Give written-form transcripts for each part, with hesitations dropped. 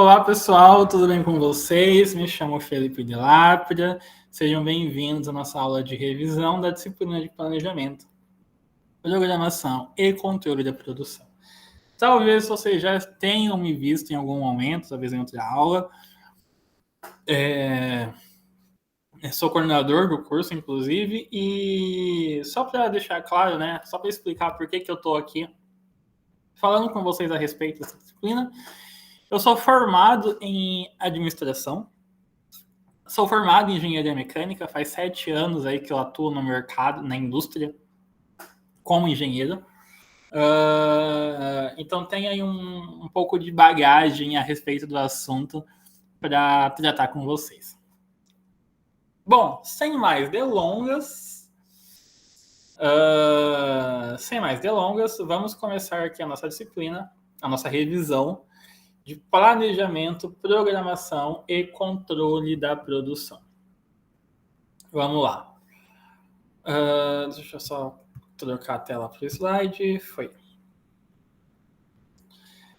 Olá pessoal, tudo bem com vocês? Me chamo Felipe de Lápria. Sejam bem-vindos à nossa aula de revisão da disciplina de planejamento, programação e controle da produção. Talvez vocês já tenham me visto em algum momento, talvez em outra aula. Sou coordenador do curso, inclusive, e só para deixar claro, né, só para explicar por que eu estou aqui falando com vocês a respeito dessa disciplina. Eu sou formado em administração, sou formado em engenharia mecânica, faz 7 anos aí que eu atuo no mercado, na indústria, como engenheiro. Então tem aí um pouco de bagagem a respeito do assunto para tratar com vocês. Bom, sem mais delongas, vamos começar aqui a nossa disciplina, a nossa revisão de planejamento, programação e controle da produção. Vamos lá. Deixa eu só trocar a tela para o slide. Foi.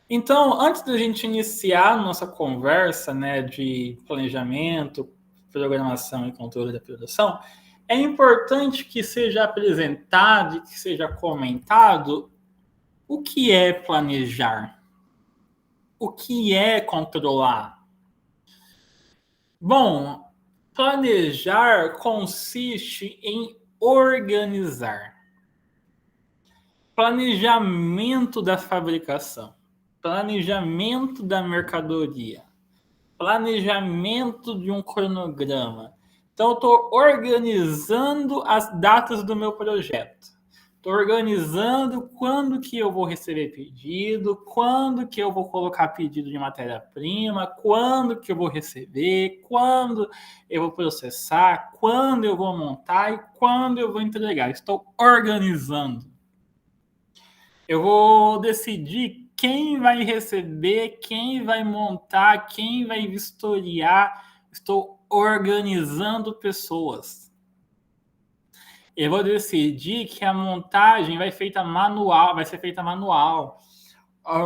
Então, antes da gente iniciar nossa conversa, né, de planejamento, programação e controle da produção, é importante que seja apresentado e que seja comentado o que é planejar. O que é controlar? Bom, planejar consiste em organizar. Planejamento da fabricação, planejamento da mercadoria, planejamento de um cronograma. Então, eu estou organizando as datas do meu projeto. Estou organizando quando que eu vou receber pedido, quando que eu vou colocar pedido de matéria-prima, quando que eu vou receber, quando eu vou processar, quando eu vou montar e quando eu vou entregar. Estou organizando. Eu vou decidir quem vai receber, quem vai montar, quem vai vistoriar. Estou organizando pessoas. Eu vou decidir que a montagem vai ser feita manual,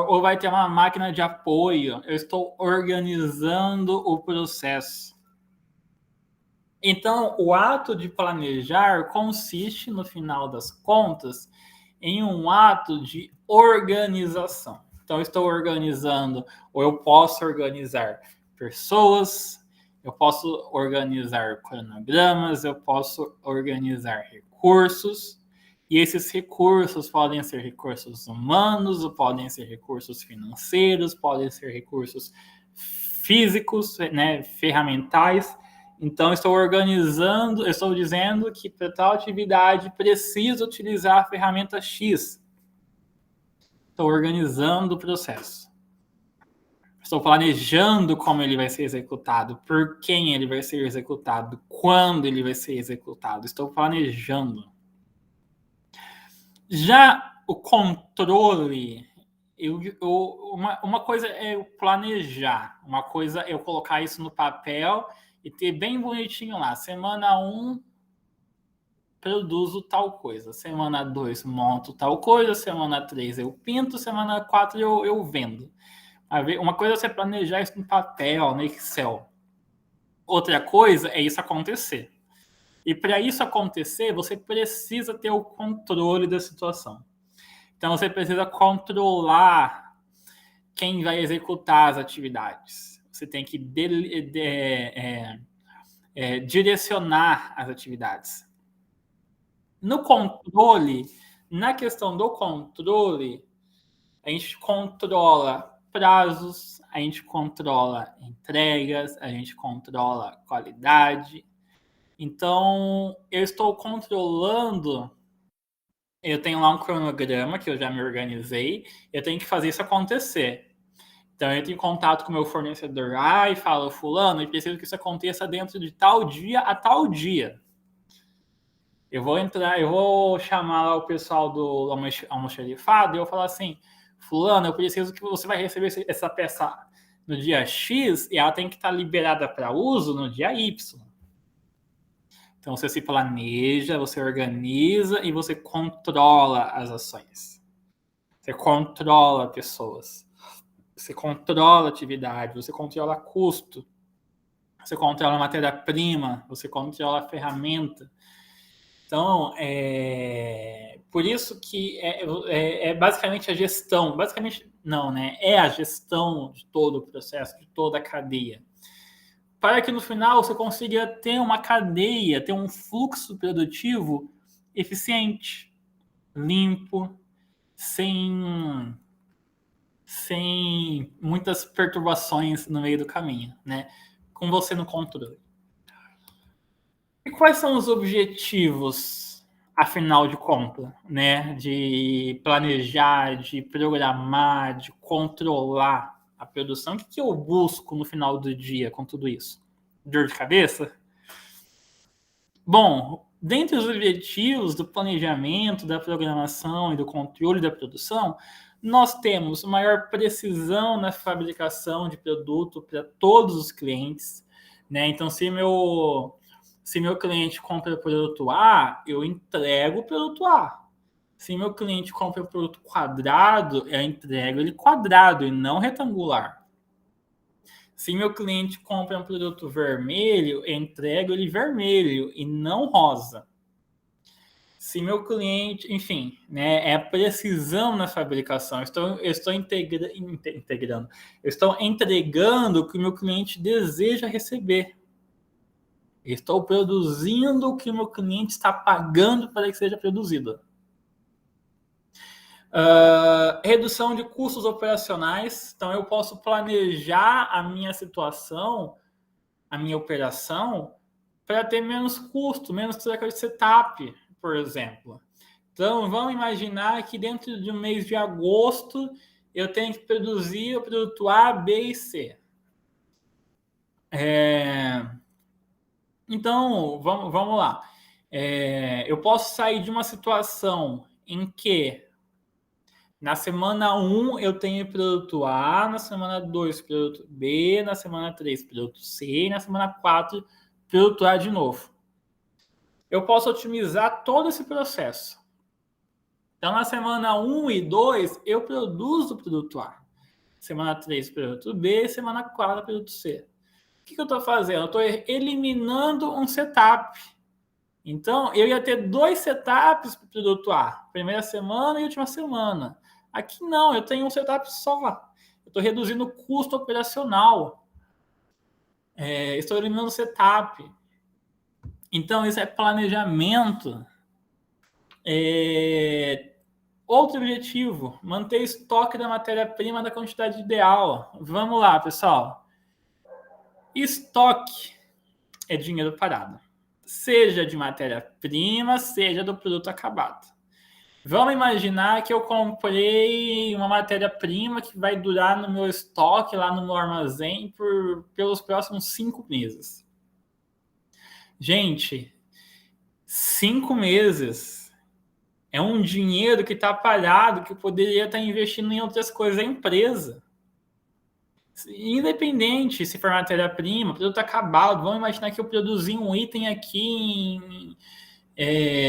ou vai ter uma máquina de apoio. Eu estou organizando o processo. Então, o ato de planejar consiste, no final das contas, em um ato de organização. Então, eu estou organizando, ou eu posso organizar pessoas, eu posso organizar cronogramas, eu posso organizar recursos, e esses recursos podem ser recursos humanos, ou podem ser recursos financeiros, podem ser recursos físicos, né, ferramentais. Então, estou dizendo que para tal atividade preciso utilizar a ferramenta X. Estou organizando o processo. Estou planejando como ele vai ser executado, por quem ele vai ser executado, quando ele vai ser executado. Estou planejando. Já o controle, uma coisa é eu planejar, uma coisa é eu colocar isso no papel e ter bem bonitinho lá. Semana 1, produzo tal coisa. Semana 2, monto tal coisa. Semana 3, eu pinto. Semana 4, eu vendo. Uma coisa é você planejar isso no papel, no Excel. Outra coisa é isso acontecer. E para isso acontecer, você precisa ter o controle da situação. Então, você precisa controlar quem vai executar as atividades. Você tem que direcionar as atividades. No controle, na questão do controle, a gente controla prazos, a gente controla entregas, a gente controla qualidade. Então, eu estou controlando. Eu tenho lá um cronograma que eu já me organizei, eu tenho que fazer isso acontecer. Então, eu entro em contato com o meu fornecedor e falo, fulano, eu preciso que isso aconteça dentro de tal dia a tal dia. Eu vou chamar lá o pessoal do almoxarifado e eu vou falar assim, fulano, eu preciso que você vai receber essa peça no dia X e ela tem que estar liberada para uso no dia Y. Então, você se planeja, você organiza e você controla as ações. Você controla pessoas. Você controla a atividade, você controla custo, você controla a matéria-prima, você controla a ferramenta. Então, por isso que é basicamente a gestão, basicamente não, né? É a gestão de todo o processo, de toda a cadeia. Para que no final você consiga ter uma cadeia, ter um fluxo produtivo eficiente, limpo, sem muitas perturbações no meio do caminho, né? Com você no controle. E quais são os objetivos, afinal de contas, né? De planejar, de programar, de controlar a produção? O que eu busco no final do dia com tudo isso? Dor de cabeça? Bom, dentre os objetivos do planejamento, da programação e do controle da produção, nós temos maior precisão na fabricação de produto para todos os clientes, né? Então, se meu cliente compra o produto A, eu entrego o produto A. Se meu cliente compra o produto quadrado, eu entrego ele quadrado e não retangular. Se meu cliente compra um produto vermelho, eu entrego ele vermelho e não rosa. Se meu cliente, enfim, né, é precisão na fabricação, eu estou integrando, eu estou entregando o que o meu cliente deseja receber. Eu estou produzindo o que o meu cliente está pagando para que seja produzido. Redução de custos operacionais. Então, eu posso planejar a minha situação, a minha operação, para ter menos custo, menos troca de setup, por exemplo. Então, vamos imaginar que dentro de um mês de agosto eu tenho que produzir o produto A, B e C. Então, vamos lá. Eu posso sair de uma situação em que na semana 1 eu tenho produto A, na semana 2 produto B, na semana 3 produto C e na semana 4 produto A de novo. Eu posso otimizar todo esse processo. Então, na semana 1 e 2, eu produzo o produto A. Semana 3, produto B. Semana 4, produto C. O que eu estou fazendo? Eu estou eliminando um setup. Então, eu ia ter 2 setups para o produto A. Primeira semana e última semana. Aqui não, eu tenho um setup só. Eu estou reduzindo o custo operacional. Estou eliminando o setup. Então, isso é planejamento. Outro objetivo, manter estoque da matéria-prima da quantidade ideal. Vamos lá, pessoal. Estoque é dinheiro parado. Seja de matéria-prima, seja do produto acabado. Vamos imaginar que eu comprei uma matéria-prima que vai durar no meu estoque, lá no meu armazém, pelos próximos 5 meses. Gente, 5 meses é um dinheiro que está parado, que eu poderia estar investindo em outras coisas da empresa. Independente se for matéria-prima, produto acabado, vamos imaginar que eu produzi um item aqui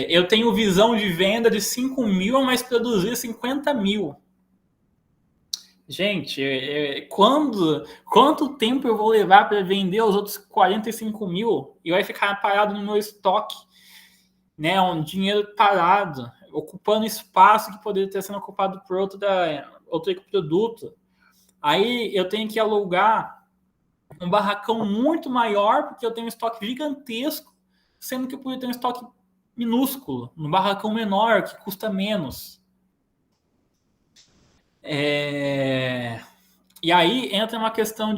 eu tenho visão de venda de 5 mil, mas produzir 50 mil. Gente, quanto tempo eu vou levar para vender os outros 45 mil? E vai ficar parado no meu estoque, né? Um dinheiro parado, ocupando espaço que poderia ter sido ocupado por outro produto. Aí eu tenho que alugar um barracão muito maior, porque eu tenho um estoque gigantesco, sendo que eu poderia ter um estoque minúsculo, um barracão menor, que custa menos. E aí entra uma questão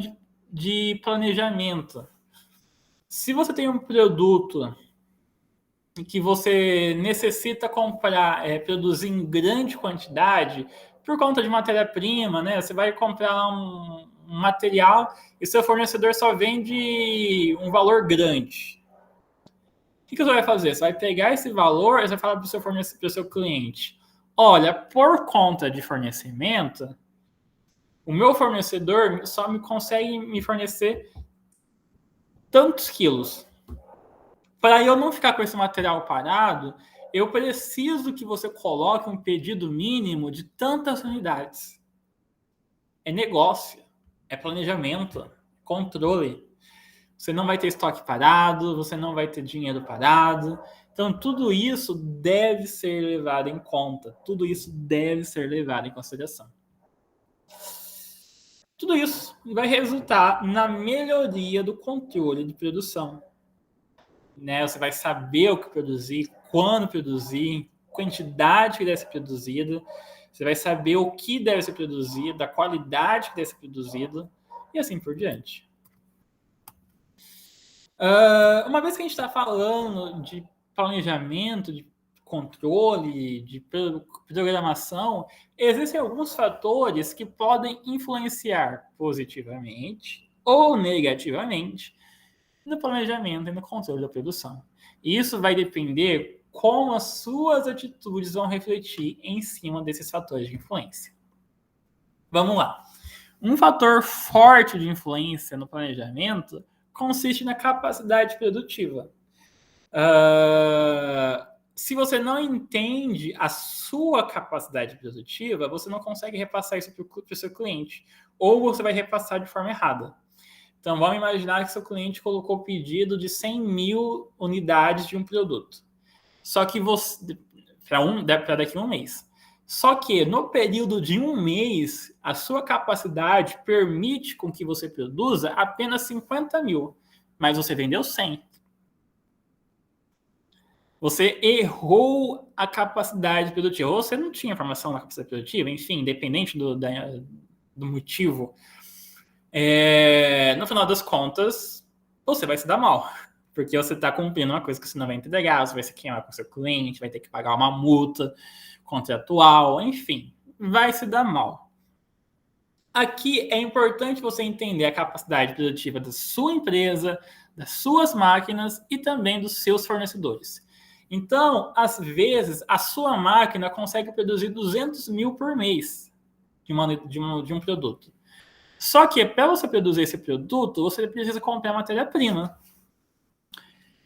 de planejamento. Se você tem um produto que você necessita comprar, produzir em grande quantidade, por conta de matéria-prima, né? Você vai comprar um material e seu fornecedor só vende um valor grande. O que você vai fazer? Você vai pegar esse valor e você vai falar para o seu cliente: olha, por conta de fornecimento, o meu fornecedor só me consegue me fornecer tantos quilos. Para eu não ficar com esse material parado, eu preciso que você coloque um pedido mínimo de tantas unidades. é negócio, é planejamento, controle. Você não vai ter estoque parado, você não vai ter dinheiro parado. Então, tudo isso deve ser levado em conta. Tudo isso deve ser levado em consideração. Tudo isso vai resultar na melhoria do controle de produção. Né? Você vai saber o que produzir, quando produzir, quantidade que deve ser produzida. Você vai saber o que deve ser produzido, a qualidade que deve ser produzido e assim por diante. Uma vez que a gente está falando de planejamento, de controle, de programação, existem alguns fatores que podem influenciar positivamente ou negativamente no planejamento e no controle da produção. Isso vai depender como as suas atitudes vão refletir em cima desses fatores de influência. Vamos lá. Um fator forte de influência no planejamento consiste na capacidade produtiva. Se você não entende a sua capacidade produtiva, você não consegue repassar isso para o seu cliente. Ou você vai repassar de forma errada. Então, vamos imaginar que seu cliente colocou o pedido de 100 mil unidades de um produto. Só que você... para daqui a um mês. Só que no período de um mês, a sua capacidade permite com que você produza apenas 50 mil, mas você vendeu 100. Você errou a capacidade produtiva, ou você não tinha informação da capacidade produtiva, enfim, independente do motivo. No final das contas, você vai se dar mal, porque você está cumprindo uma coisa que você não vai entregar, você vai se queimar com o seu cliente, vai ter que pagar uma multa contratual, enfim, vai se dar mal. Aqui é importante você entender a capacidade produtiva da sua empresa, das suas máquinas e também dos seus fornecedores. Então, às vezes, a sua máquina consegue produzir 200 mil por mês de um produto. Só que para você produzir esse produto, você precisa comprar matéria-prima.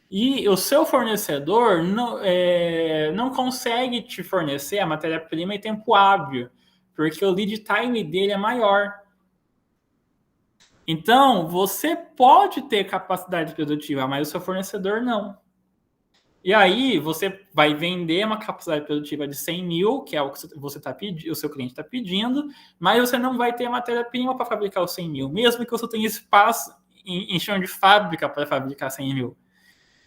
E o seu fornecedor não consegue te fornecer a matéria-prima em tempo hábil, porque o lead time dele é maior. Então, você pode ter capacidade produtiva, mas o seu fornecedor não. E aí, você vai vender uma capacidade produtiva de 100 mil, que é o que o seu cliente está pedindo, mas você não vai ter matéria-prima para fabricar os 100 mil, mesmo que você tenha espaço em chão de fábrica para fabricar 100 mil.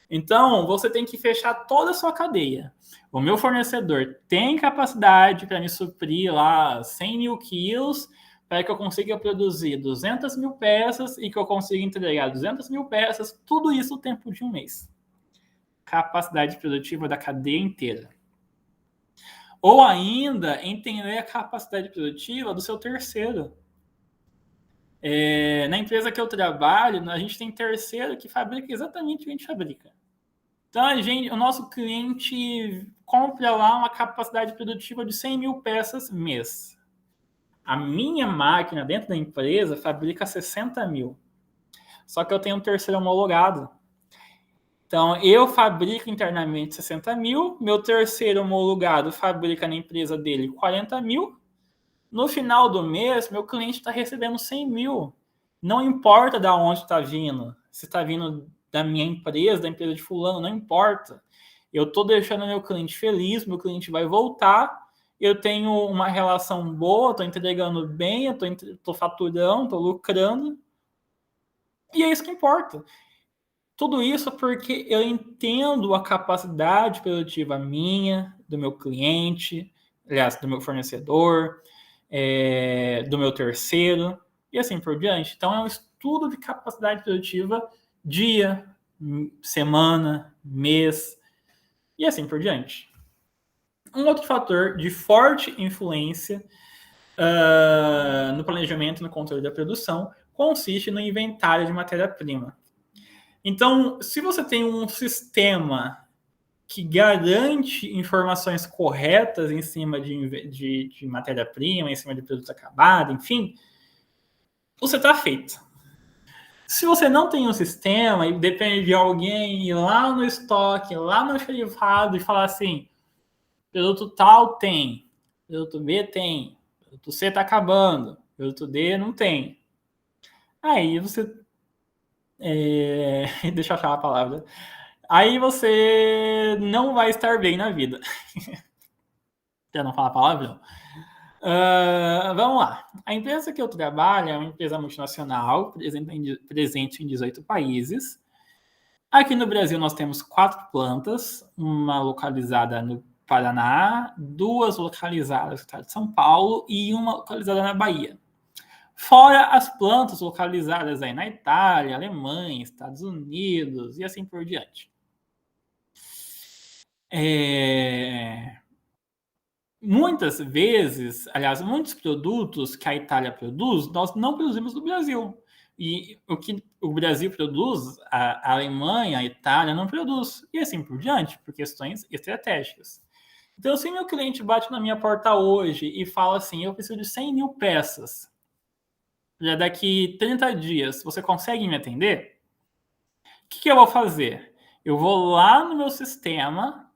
Então, você tem que fechar toda a sua cadeia. O meu fornecedor tem capacidade para me suprir lá 100 mil quilos para que eu consiga produzir 200 mil peças e que eu consiga entregar 200 mil peças, tudo isso no tempo de um mês. Capacidade produtiva da cadeia inteira. Ou ainda, entender a capacidade produtiva do seu terceiro. Na empresa que eu trabalho, a gente tem terceiro que fabrica exatamente o que a gente fabrica. Então, o nosso cliente compra lá uma capacidade produtiva de 100 mil peças mês. A minha máquina dentro da empresa fabrica 60 mil. Só que eu tenho um terceiro homologado. Então, eu fabrico internamente 60 mil, meu terceiro homologado fabrica na empresa dele 40 mil. No final do mês, meu cliente está recebendo 100 mil. Não importa de onde está vindo. Se está vindo da minha empresa, da empresa de fulano, não importa. Eu estou deixando meu cliente feliz, meu cliente vai voltar, eu tenho uma relação boa, estou entregando bem, eu estou faturando, estou lucrando. E é isso que importa. Tudo isso porque eu entendo a capacidade produtiva minha, do meu cliente, aliás, do meu fornecedor, do meu terceiro, e assim por diante. Então, é um estudo de capacidade produtiva dia, semana, mês, e assim por diante. Um outro fator de forte influência no planejamento e no controle da produção consiste no inventário de matéria-prima. Então, se você tem um sistema que garante informações corretas em cima de matéria-prima, em cima de produto acabado, enfim, você está feito. Se você não tem um sistema e depende de alguém ir lá no estoque, lá no arquivado e falar assim, produto tal tem, produto B tem, produto C está acabando, Produto D não tem. Aí você... deixa eu achar a palavra. Aí você não vai estar bem na vida. Já não falar a palavra? Não. Vamos lá. A empresa que eu trabalho é uma empresa multinacional, presente em 18 países. Aqui no Brasil nós temos 4 plantas, uma localizada no Paraná, 2 localizadas no estado de São Paulo e uma localizada na Bahia. Fora as plantas localizadas aí na Itália, Alemanha, Estados Unidos e assim por diante. Muitas vezes, aliás, muitos produtos que a Itália produz, nós não produzimos no Brasil. E o que o Brasil produz, a Alemanha, a Itália não produz. E assim por diante, por questões estratégicas. Então, se meu cliente bate na minha porta hoje e fala assim, eu preciso de 100 mil peças, já daqui 30 dias, você consegue me atender? O que eu vou fazer? Eu vou lá no meu sistema,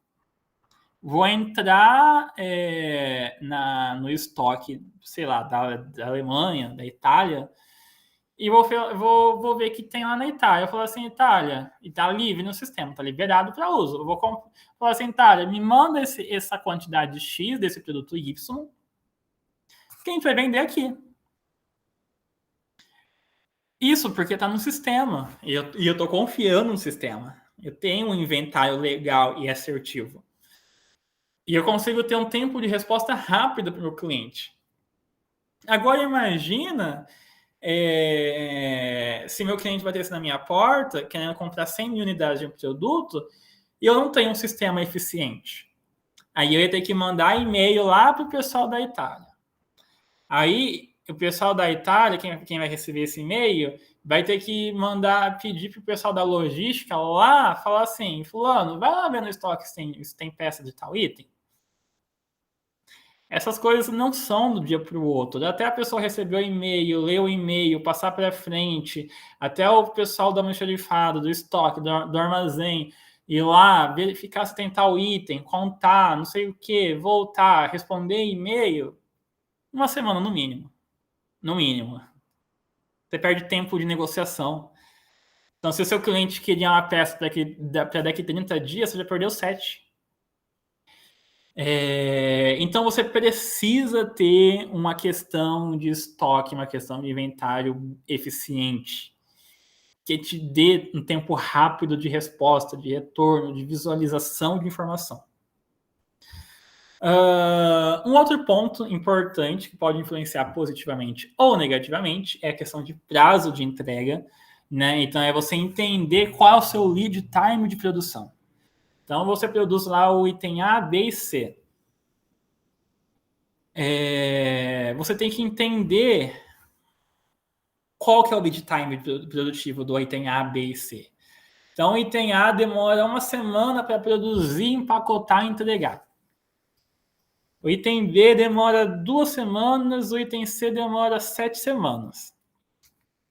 vou entrar no estoque, sei lá, da Alemanha, da Itália, e vou ver o que tem lá na Itália. Eu falo assim, Itália, e tá livre no sistema, tá liberado para uso. Eu vou falar assim, Itália, me manda essa quantidade X desse produto Y, que a gente vai vender aqui. Isso porque está no sistema. E eu estou confiando no sistema. Eu tenho um inventário legal e assertivo. E eu consigo ter um tempo de resposta rápido para o meu cliente. Agora imagina se meu cliente batesse na minha porta querendo comprar 100 mil unidades de um produto e eu não tenho um sistema eficiente. Aí eu ia ter que mandar e-mail lá para o pessoal da Itália. Aí o pessoal da Itália, quem vai receber esse e-mail, vai ter que pedir para o pessoal da logística lá, falar assim, fulano, vai lá ver no estoque se tem peça de tal item. Essas coisas não são do dia para o outro. Até a pessoa receber o e-mail, ler o e-mail, passar para frente, até o pessoal da almoxarifado, do estoque, do armazém, ir lá, verificar se tem tal item, contar, não sei o que, voltar, responder e-mail, uma semana no mínimo. No mínimo. Você perde tempo de negociação. Então, se o seu cliente queria uma peça para daqui 30 dias, você já perdeu 7. Então, você precisa ter uma questão de estoque, uma questão de inventário eficiente, que te dê um tempo rápido de resposta, de retorno, de visualização de informação. Um outro ponto importante que pode influenciar positivamente ou negativamente é a questão de prazo de entrega, né? Então é você entender qual é o seu lead time de produção. Então você produz lá o item A, B e C. Você tem que entender qual que é o lead time produtivo do item A, B e C. Então o item A demora 1 semana para produzir, empacotar e entregar. O item B demora 2 semanas, o item C demora 7 semanas.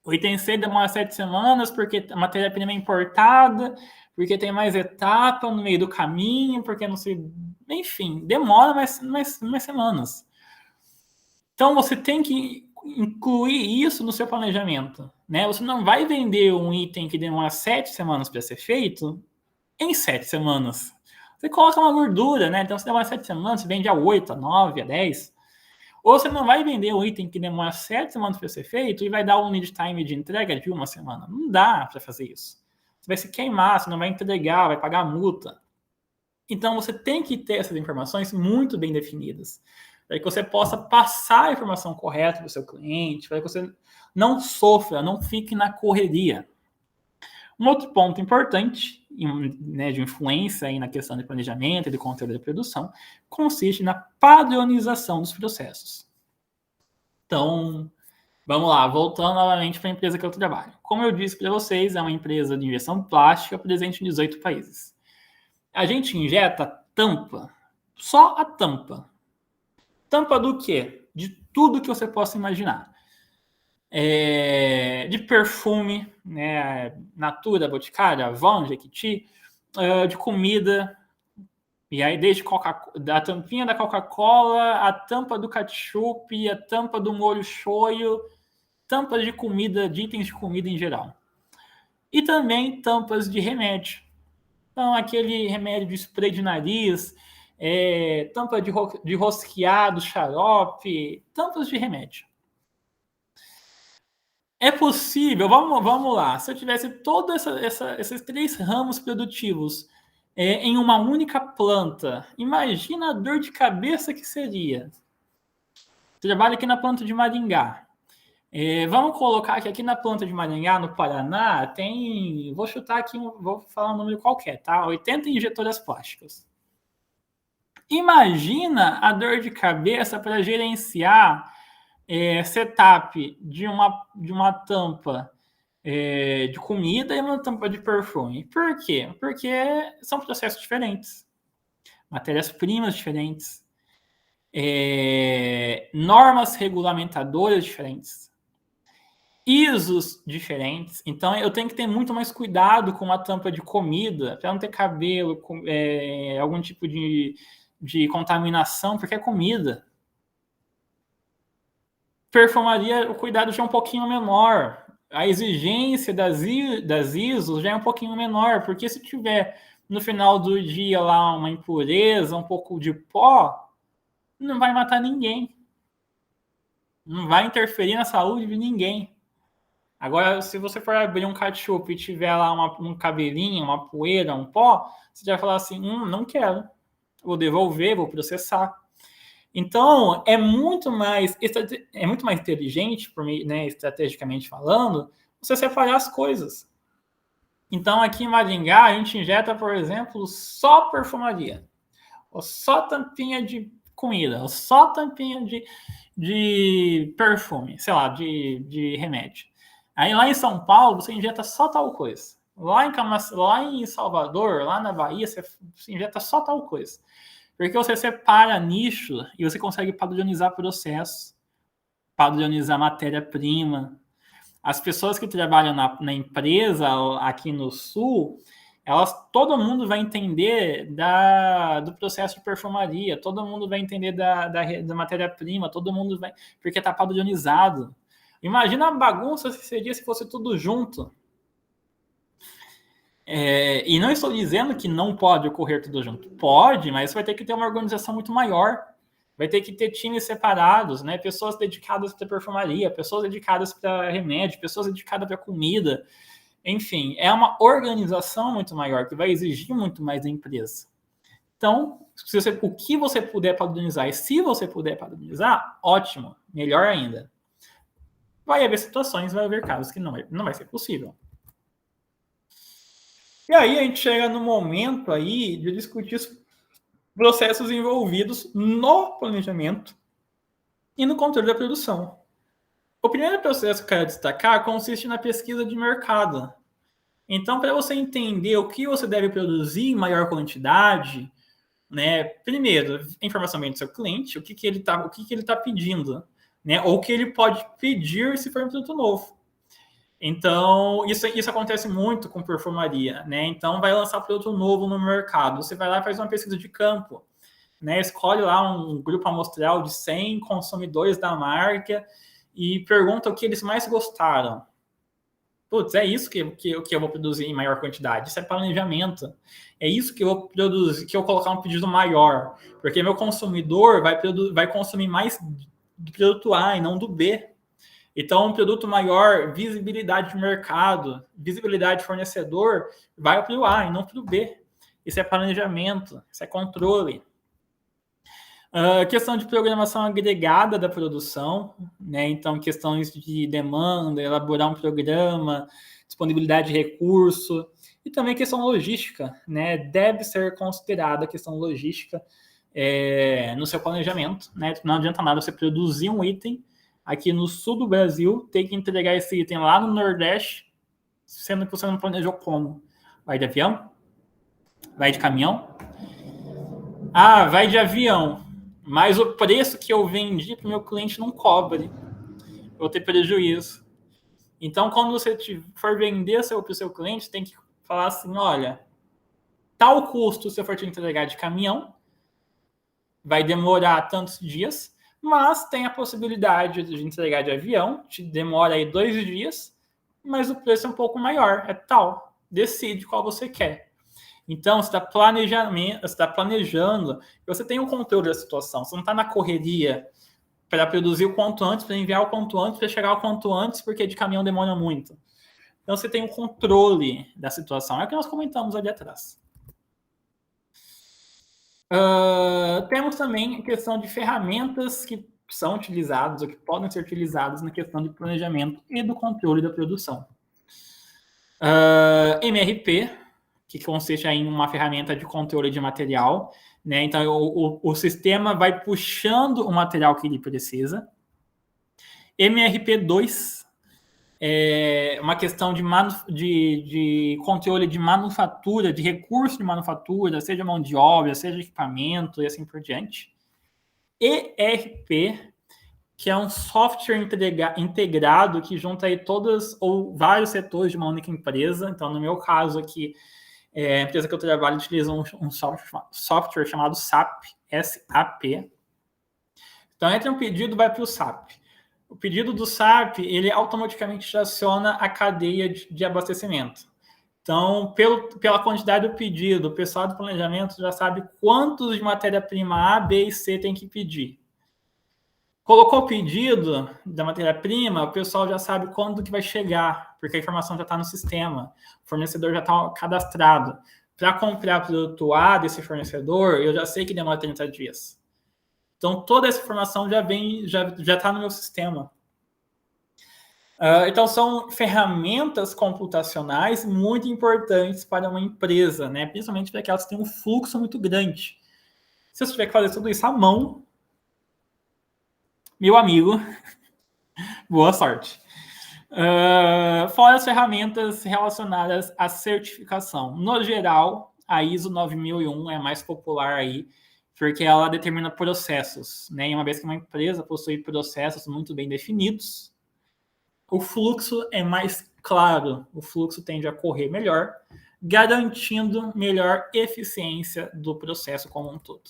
O item C demora 7 semanas porque a matéria-prima é importada, porque tem mais etapa no meio do caminho, porque não sei. Enfim, demora mais semanas. Então você tem que incluir isso no seu planejamento. Né? Você não vai vender um item que demora 7 semanas para ser feito em 7 semanas. Você coloca uma gordura, né? Então, se demora 7 semanas, você vende a 8, a 9, a 10. Ou você não vai vender um item que demora 7 semanas para ser feito e vai dar um lead time de entrega de 1 semana. Não dá para fazer isso. Você vai se queimar, você não vai entregar, vai pagar multa. Então, você tem que ter essas informações muito bem definidas, para que você possa passar a informação correta para o seu cliente, para que você não sofra, não fique na correria. Um outro ponto importante, né, de influência aí na questão de planejamento e de controle da produção, consiste na padronização dos processos. Então, vamos lá, voltando novamente para a empresa que eu trabalho. Como eu disse para vocês, é uma empresa de injeção plástica presente em 18 países. A gente injeta tampa, só a tampa. Tampa do quê? De tudo que você possa imaginar. De perfume, né, Natura, Boticário, Avon, Jequiti, de comida, E aí, desde da tampinha da Coca-Cola, a tampa do ketchup, a tampa do molho shoyu, tampas de comida, de itens de comida em geral. E também tampas de remédio. Então, aquele remédio de spray de nariz, tampa de rosqueado, xarope, tampas de remédio. É possível, vamos lá, se eu tivesse todos esses 3 ramos produtivos em uma única planta, imagina a dor de cabeça que seria. Trabalho aqui na planta de Maringá. Vamos colocar que aqui na planta de Maringá, no Paraná, tem, vou chutar aqui, vou falar um número qualquer, tá? 80 injetoras plásticas. Imagina a dor de cabeça para gerenciar setup de uma tampa de comida e uma tampa de perfume. Por quê? Porque são processos diferentes, matérias-primas diferentes, normas regulamentadoras diferentes, ISOs diferentes. Então, eu tenho que ter muito mais cuidado com uma tampa de comida para não ter cabelo, algum tipo de contaminação, porque é comida. Perfumaria, o cuidado já é um pouquinho menor. A exigência das ISOs já é um pouquinho menor, porque se tiver no final do dia lá uma impureza, um pouco de pó, não vai matar ninguém. Não vai interferir na saúde de ninguém. Agora, se você for abrir um ketchup e tiver lá um cabelinho, uma poeira, um pó, você vai falar assim, não quero. Vou devolver, vou processar. Então, é muito mais inteligente, né, estrategicamente falando, você separar as coisas. Então, aqui em Maringá, a gente injeta, por exemplo, só perfumaria, ou só tampinha de comida, ou só tampinha de perfume, sei lá, de remédio. Aí lá em São Paulo, você injeta só tal coisa. Lá em Salvador, lá na Bahia, você injeta só tal coisa. Porque você separa nicho e você consegue padronizar processo, padronizar matéria-prima. As pessoas que trabalham na empresa aqui no Sul, todo mundo vai entender do processo de perfumaria, todo mundo vai entender da matéria-prima, todo mundo vai, porque está padronizado. Imagina a bagunça que seria se fosse tudo junto. E não estou dizendo que não pode ocorrer tudo junto. Pode, mas vai ter que ter uma organização muito maior. Vai ter que ter times separados, né? Pessoas dedicadas para perfumaria, pessoas dedicadas para remédio, pessoas dedicadas para comida. Enfim, é uma organização muito maior que vai exigir muito mais da empresa. Então, o que você puder padronizar, e se você puder padronizar, ótimo, melhor ainda. Vai haver situações, vai haver casos que não vai ser possível. E aí a gente chega no momento aí de discutir os processos envolvidos no planejamento e no controle da produção. O primeiro processo que eu quero destacar consiste na pesquisa de mercado. Então, para você entender o que você deve produzir em maior quantidade, né? Primeiro, informação do seu cliente, o que ele está pedindo, né? Ou o que ele pode pedir se for um produto novo. Então, isso acontece muito com perfumaria, né? Então, vai lançar produto novo no mercado. Você vai lá e faz uma pesquisa de campo, né? Escolhe lá um grupo amostral de 100 consumidores da marca e pergunta o que eles mais gostaram. Putz, é isso que eu vou produzir em maior quantidade. Isso é planejamento. É isso que eu vou produzir, que eu vou colocar um pedido maior. Porque meu consumidor vai consumir mais do produto A e não do B. Então, um produto maior, visibilidade de mercado, visibilidade de fornecedor, vai para o A e não para o B. Isso é planejamento, isso é controle. Questão de programação agregada da produção, né? Então, questões de demanda, elaborar um programa, disponibilidade de recurso, e também questão logística, né? Deve ser considerada a questão logística no seu planejamento, né? Não adianta nada você produzir um item aqui no sul do Brasil, ter que entregar esse item lá no Nordeste, sendo que você não planejou como. Vai de avião? Vai de caminhão? Ah, vai de avião. Mas o preço que eu vendi para o meu cliente não cobre. Eu vou ter prejuízo. Então, quando você for vender para o seu cliente, tem que falar assim, olha, tal custo se eu for te entregar de caminhão, vai demorar tantos dias, mas tem a possibilidade de entregar de avião, te demora aí 2 dias, mas o preço é um pouco maior, é tal. Decide qual você quer. Então, você está planejando, você tem um controle da situação, você não está na correria para produzir o quanto antes, para enviar o quanto antes, para chegar o quanto antes, porque de caminhão demora muito. Então, você tem um controle da situação. É o que nós comentamos ali atrás. Temos também a questão de ferramentas que são utilizadas ou que podem ser utilizadas na questão de planejamento e do controle da produção. MRP, que consiste em uma ferramenta de controle de material, né? Então, o sistema vai puxando o material que ele precisa. MRP2 é uma questão de controle de manufatura, de recurso de manufatura, seja mão de obra, seja equipamento e assim por diante. ERP, que é um software integrado que junta aí todas ou vários setores de uma única empresa. Então, no meu caso aqui, a empresa que eu trabalho utiliza um software chamado SAP, SAP. Então, entra um pedido, vai para o SAP. O pedido do SAP, ele automaticamente aciona a cadeia de abastecimento. Então, pela quantidade do pedido, o pessoal do planejamento já sabe quantos de matéria-prima A, B e C tem que pedir. Colocou o pedido da matéria-prima, o pessoal já sabe quando que vai chegar, porque a informação já está no sistema, o fornecedor já está cadastrado. Para comprar produto A desse fornecedor, eu já sei que demora 30 dias. Então, toda essa informação já está no meu sistema. Então, são ferramentas computacionais muito importantes para uma empresa, né? Principalmente para que elas tenham um fluxo muito grande. Se você tiver que fazer tudo isso à mão, meu amigo, boa sorte. Fora as ferramentas relacionadas à certificação. No geral, a ISO 9001 é mais popular aí, porque ela determina processos, né? E uma vez que uma empresa possui processos muito bem definidos, o fluxo é mais claro, o fluxo tende a correr melhor, garantindo melhor eficiência do processo como um todo.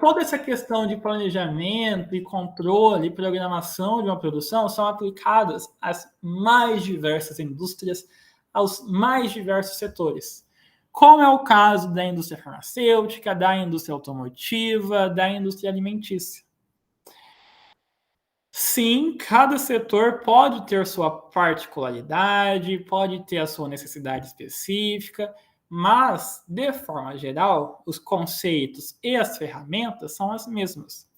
Toda essa questão de planejamento e controle e programação de uma produção são aplicadas às mais diversas indústrias, aos mais diversos setores, como é o caso da indústria farmacêutica, da indústria automotiva, da indústria alimentícia. Sim, cada setor pode ter sua particularidade, pode ter a sua necessidade específica, mas, de forma geral, os conceitos e as ferramentas são as mesmas.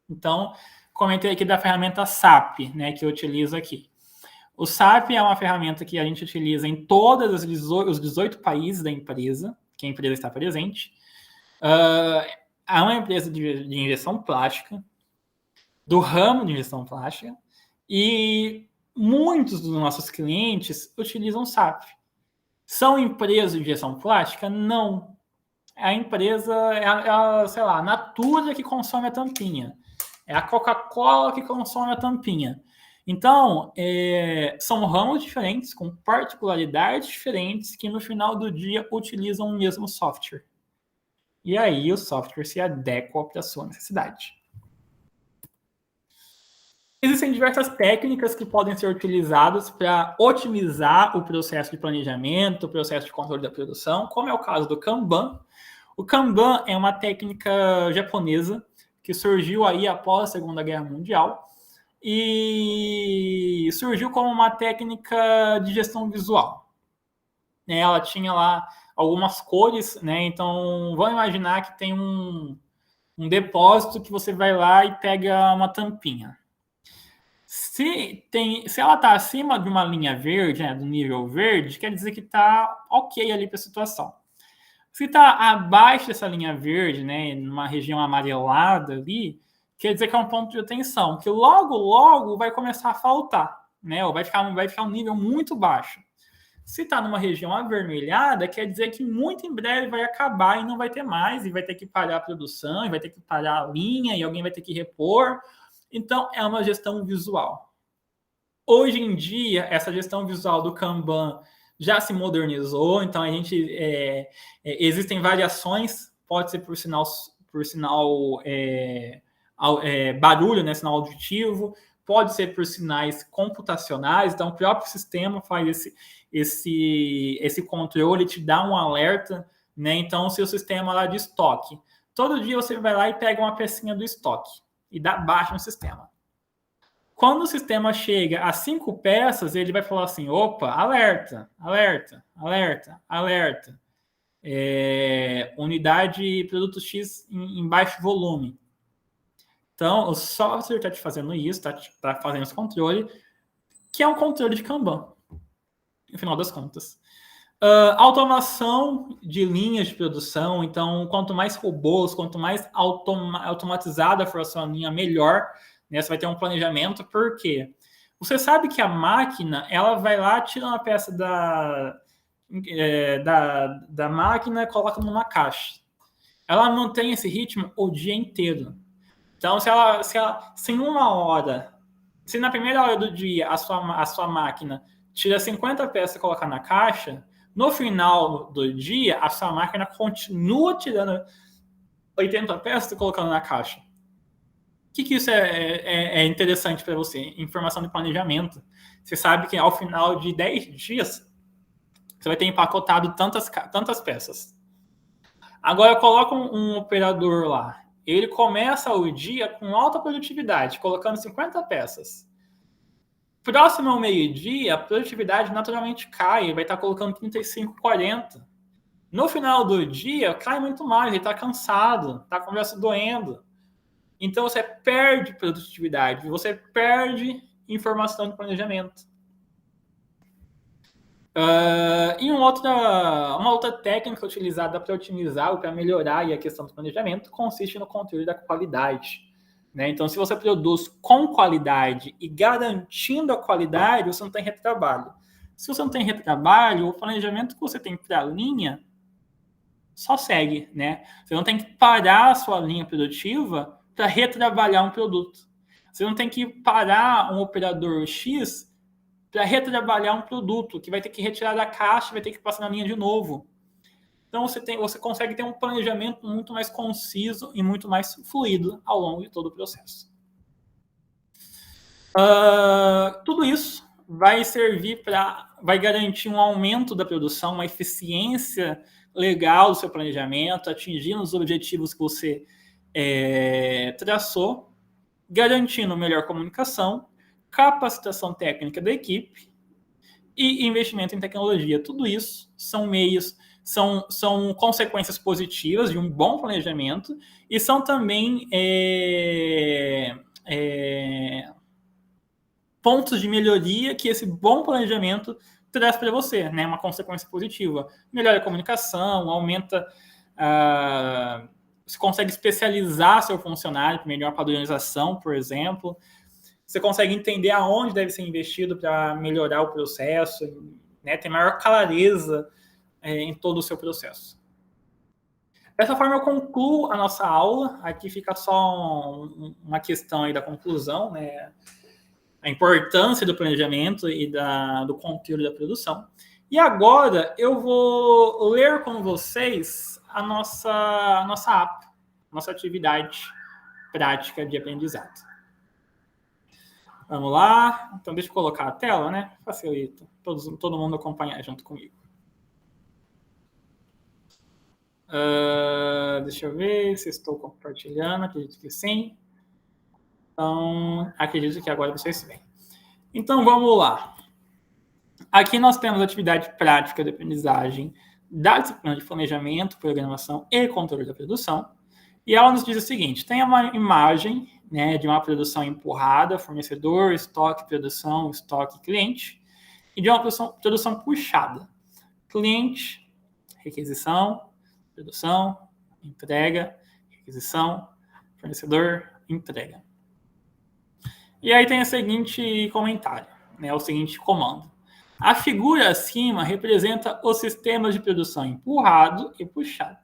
Então, comentei aqui da ferramenta SAP, né, que eu utilizo aqui. O SAP é uma ferramenta que a gente utiliza em todos os 18 países da empresa, que a empresa está presente. É uma empresa de injeção plástica, do ramo de injeção plástica, e muitos dos nossos clientes utilizam SAP. São empresas de injeção plástica? Não. A empresa sei lá, a Natura que consome a tampinha. É a Coca-Cola que consome a tampinha. Então, são ramos diferentes, com particularidades diferentes, que no final do dia utilizam o mesmo software. E aí o software se adequa para a sua necessidade. Existem diversas técnicas que podem ser utilizadas para otimizar o processo de planejamento, o processo de controle da produção, como é o caso do Kanban. O Kanban é uma técnica japonesa que surgiu aí após a Segunda Guerra Mundial e surgiu como uma técnica de gestão visual. Ela tinha lá algumas cores, né? Então, vamos imaginar que tem um depósito que você vai lá e pega uma tampinha. Se ela está acima de uma linha verde, né, do nível verde, quer dizer que está ok ali para a situação. Se está abaixo dessa linha verde, né, numa região amarelada ali, quer dizer que é um ponto de atenção, que logo vai começar a faltar, né, ou vai ficar um nível muito baixo. Se está numa região avermelhada, quer dizer que muito em breve vai acabar e não vai ter mais, e vai ter que parar a produção, e vai ter que parar a linha, e alguém vai ter que repor. Então, é uma gestão visual. Hoje em dia, essa gestão visual do Kanban já se modernizou, então a gente existem variações, pode ser por sinal barulho, né, sinal auditivo, pode ser por sinais computacionais, então o próprio sistema faz esse controle, te dá um alerta, né? Então, se o sistema lá de estoque, todo dia você vai lá e pega uma pecinha do estoque e dá baixa no sistema. Quando o sistema chega a 5 peças, ele vai falar assim: opa, alerta, alerta, alerta, alerta. Unidade produto X em baixo volume. Então, o software está te fazendo isso, está fazendo esse controle, que é um controle de Kanban, no final das contas. Automação de linhas de produção. Então, quanto mais robôs, quanto mais automatizada for a sua linha, melhor. Né? Você vai ter um planejamento. Por quê? Você sabe que a máquina, ela vai lá, tira uma peça da máquina e coloca numa caixa. Ela mantém esse ritmo o dia inteiro. Então, se em uma hora, se na primeira hora do dia a sua máquina tira 50 peças e coloca na caixa, no final do dia, a sua máquina continua tirando 80 peças e colocando na caixa. O que isso é interessante para você? Informação de planejamento. Você sabe que ao final de 10 dias, você vai ter empacotado tantas peças. Agora, coloca um operador lá. Ele começa o dia com alta produtividade, colocando 50 peças. Próximo ao meio-dia, a produtividade naturalmente cai, vai estar colocando 35, 40. No final do dia, cai muito mais, ele está cansado, está com o braço doendo. Então, você perde produtividade, você perde informação de planejamento. E uma outra técnica utilizada para otimizar ou para melhorar a questão do planejamento consiste no controle da qualidade. Né? Então, se você produz com qualidade e garantindo a qualidade, você não tem retrabalho. Se você não tem retrabalho, o planejamento que você tem para a linha só segue. Né? Você não tem que parar a sua linha produtiva para retrabalhar um produto. Você não tem que parar um operador X para retrabalhar um produto, que vai ter que retirar da caixa, vai ter que passar na linha de novo. Então, você consegue ter um planejamento muito mais conciso e muito mais fluido ao longo de todo o processo. Tudo isso vai vai garantir um aumento da produção, uma eficiência legal do seu planejamento, atingindo os objetivos que você traçou, garantindo melhor comunicação, capacitação técnica da equipe e investimento em tecnologia. Tudo isso são são consequências positivas de um bom planejamento e são também pontos de melhoria que esse bom planejamento traz para você, né? Uma consequência positiva. Melhora a comunicação, aumenta você consegue especializar seu funcionário para melhor padronização, por exemplo. Você consegue entender aonde deve ser investido para melhorar o processo, né? Ter maior clareza em todo o seu processo. Dessa forma, eu concluo a nossa aula. Aqui fica só uma questão aí da conclusão, né? A importância do planejamento e do conteúdo da produção. E agora eu vou ler com vocês a nossa app, nossa atividade prática de aprendizado. Vamos lá. Então, deixa eu colocar a tela, né? Facilita. Todo mundo acompanhar junto comigo. Deixa eu ver se estou compartilhando. Acredito que sim. Então, acredito que agora vocês veem. Então, vamos lá. Aqui nós temos a atividade prática de aprendizagem da disciplina de planejamento, programação e controle da produção. E ela nos diz o seguinte: tem uma imagem, né, de uma produção empurrada, fornecedor, estoque, produção, estoque, cliente, e de uma produção puxada, cliente, requisição, produção, entrega, requisição, fornecedor, entrega. E aí tem o seguinte comentário, né, o seguinte comando. A figura acima representa os sistemas de produção empurrado e puxado.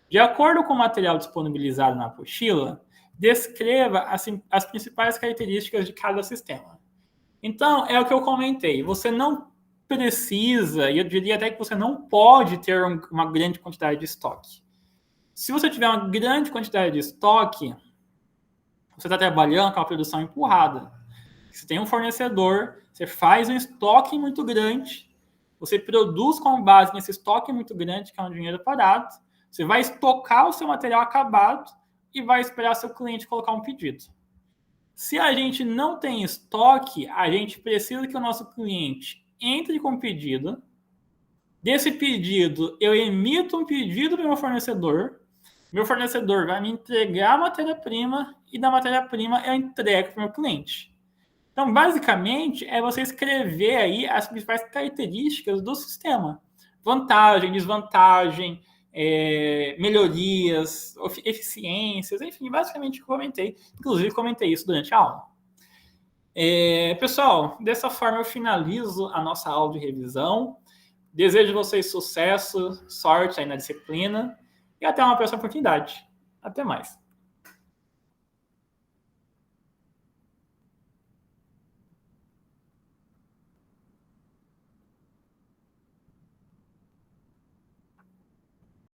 De acordo com o material disponibilizado na apostila, descreva as principais características de cada sistema. Então, é o que eu comentei. Você não precisa, e eu diria até que você não pode ter uma grande quantidade de estoque. Se você tiver uma grande quantidade de estoque, você está trabalhando com a produção empurrada. Você tem um fornecedor, você faz um estoque muito grande, você produz com base nesse estoque muito grande, que é um dinheiro parado, você vai estocar o seu material acabado e vai esperar seu cliente colocar um pedido. Se a gente não tem estoque, a gente precisa que o nosso cliente entre com o pedido. Desse pedido, eu emito um pedido para o meu fornecedor vai me entregar a matéria-prima e da matéria-prima eu entrego para o meu cliente. Então, basicamente, é você escrever aí as principais características do sistema. Vantagem, desvantagem, melhorias, eficiências, enfim, basicamente eu comentei. Inclusive, comentei isso durante a aula. Pessoal, dessa forma eu finalizo a nossa aula de revisão. Desejo a vocês sucesso, sorte aí na disciplina e até uma próxima oportunidade. Até mais.